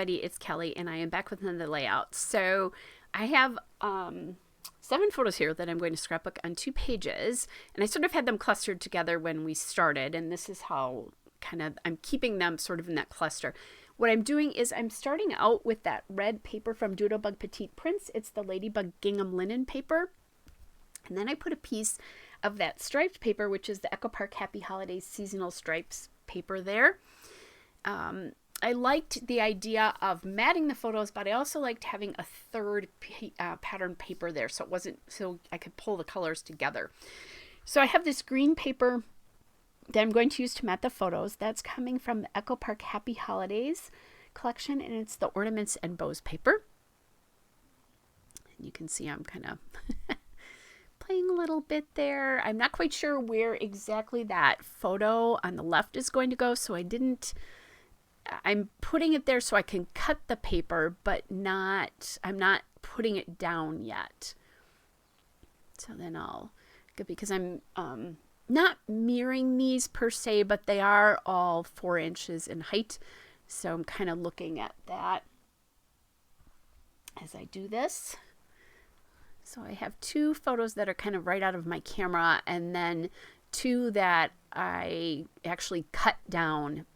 everybody, it's Kelly, and I am back with another layout. So I have 7 photos here that I'm going to scrapbook on 2 pages, and I sort of had them clustered together when we started, and this is how I'm keeping them sort of in that cluster. What I'm doing is I'm starting out with that red paper from Doodlebug Petite Prints. It's the Ladybug Gingham Linen paper. And then I put a piece of that striped paper, which is the Echo Park Happy Holidays Seasonal Stripes paper there. I liked the idea of matting the photos, but I also liked having a third pattern paper there, so I could pull the colors together. So I have this green paper that I'm going to use to mat the photos. That's coming from the Echo Park Happy Holidays collection, and it's the Ornaments and Bows paper. And you can see I'm kind of playing a little bit there. I'm not quite sure where exactly that photo on the left is going to go, so I'm putting it there so I can cut the paper, but I'm not putting it down yet. So then because I'm not mirroring these per se, but they are all 4 inches in height. So I'm kind of looking at that as I do this. So I have 2 photos that are kind of right out of my camera, and then 2 that I actually cut down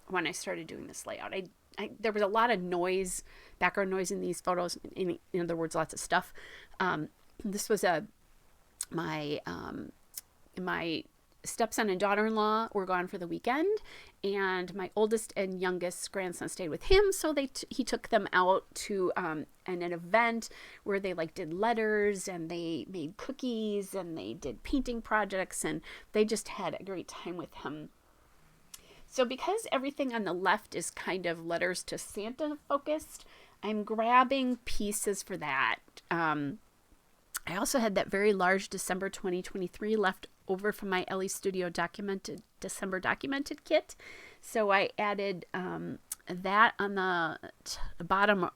when I started doing this layout. There was a lot of noise, background noise in these photos. In other words, lots of stuff. This was my stepson and daughter-in-law were gone for the weekend, and my oldest and youngest grandson stayed with him. So he took them out to an event where they did letters, and they made cookies, and they did painting projects, and they just had a great time with him. So because everything on the left is kind of letters to Santa focused, I'm grabbing pieces for that. I also had that very large December 2023 left over from my Ellie Studio December documented kit. So I added that on the bottom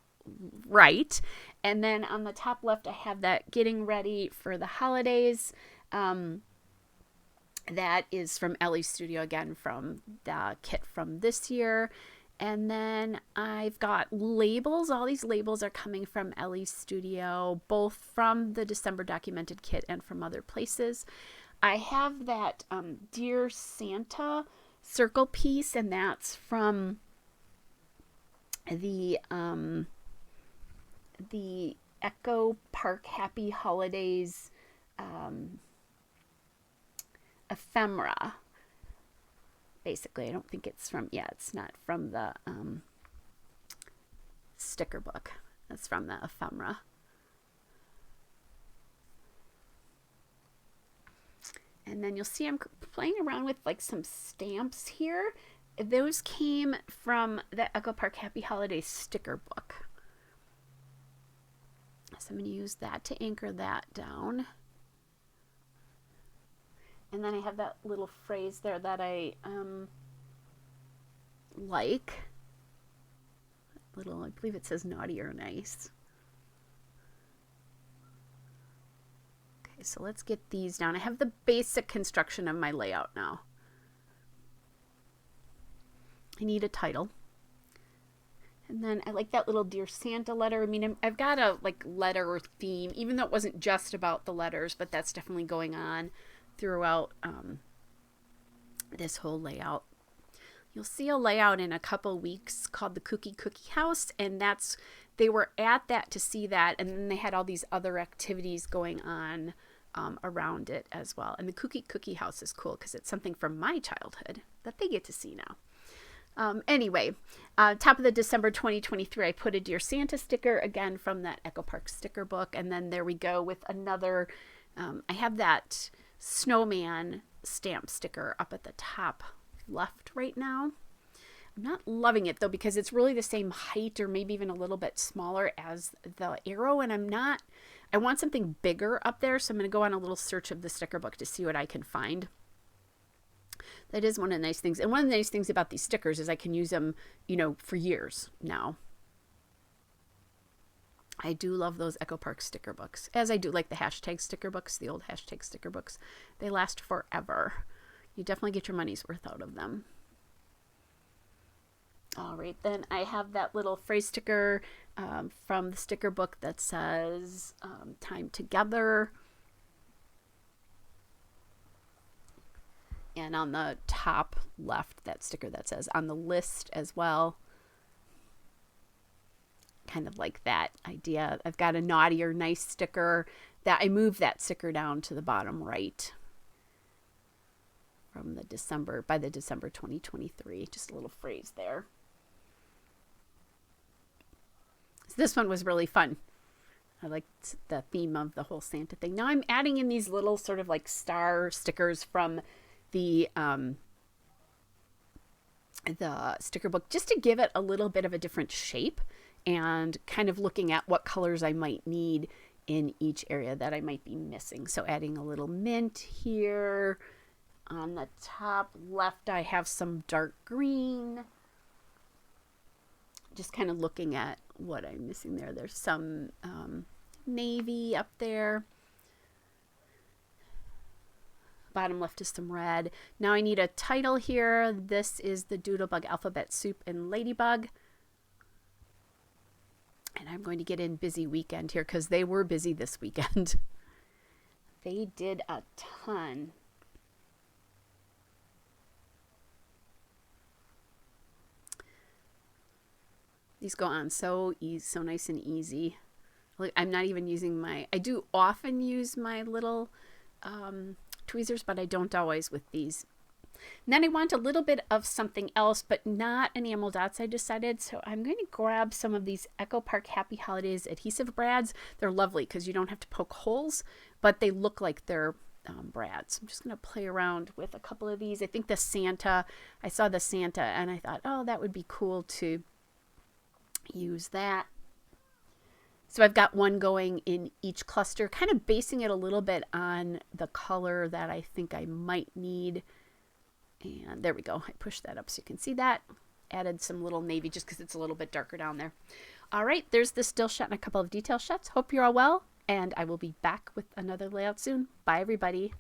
right. And then on the top left, I have that getting ready for the holidays. That is from Ellie Studio, again, from the kit from this year. And then I've got labels. All these labels are coming from Ellie Studio, both from the December documented kit and from other places. I have that Dear Santa circle piece, and that's from the Echo Park Happy Holidays ephemera. Basically, I don't think it's it's not from the sticker book. That's from the ephemera. And then you'll see I'm playing around with some stamps here. Those came from the Echo Park Happy Holidays sticker book. So I'm going to use that to anchor that down. And then I have that little phrase there that I like. I believe it says naughty or nice. Okay, so let's get these down. I have the basic construction of my layout now. I need a title. And then I like that little Dear Santa letter. I mean, I've got a letter or theme, even though it wasn't just about the letters, but that's definitely going on throughout this whole layout. You'll see a layout in a couple weeks called the Cookie House, and they were at that to see that, and then they had all these other activities going on around it as well. And the Cookie House is cool because it's something from my childhood that they get to see now. Anyway, top of the December 2023, I put a Dear Santa sticker, again from that Echo Park sticker book, and then there we go with another. I have that snowman stamp sticker up at the top left right now. I'm not loving it though, because it's really the same height or maybe even a little bit smaller as the arrow, and I want something bigger up there, so I'm going to go on a little search of the sticker book to see what I can find. That is one of the nice things. And one of the nice things about these stickers is I can use them, for years now. I do love those Echo Park sticker books, as I do like the hashtag sticker books, the old hashtag sticker books. They last forever. You definitely get your money's worth out of them. All right, then I have that little phrase sticker from the sticker book that says time together. And on the top left, that sticker that says on the list as well. Kind of like that idea. I've got a naughty or nice sticker that I moved that sticker down to the bottom right from the December 2023. Just a little phrase there. So this one was really fun. I liked the theme of the whole Santa thing. Now I'm adding in these little sort of like star stickers from the sticker book just to give it a little bit of a different shape, and kind of looking at what colors I might need in each area that I might be missing. So adding a little mint here. On the top left, I have some dark green. Just kind of looking at what I'm missing there. There's some navy up there. Bottom left is some red. Now I need a title here. This is the Doodlebug Alphabet Soup and Ladybug. And I'm going to get in busy weekend here because they were busy this weekend. They did a ton. These go on so easy, so nice and easy. Like, I'm not even using I do often use my little tweezers, but I don't always with these. And then I want a little bit of something else, but not enamel dots, I decided. So I'm going to grab some of these Echo Park Happy Holidays adhesive brads. They're lovely because you don't have to poke holes, but they look like they're brads. I'm just going to play around with a couple of these. I think I saw the Santa and I thought, oh, that would be cool to use that. So I've got one going in each cluster, kind of basing it a little bit on the color that I think I might need. And there we go. I pushed that up so you can see that. Added some little navy just because it's a little bit darker down there. All right, there's the still shot and a couple of detail shots. Hope you're all well, and I will be back with another layout soon. Bye, everybody.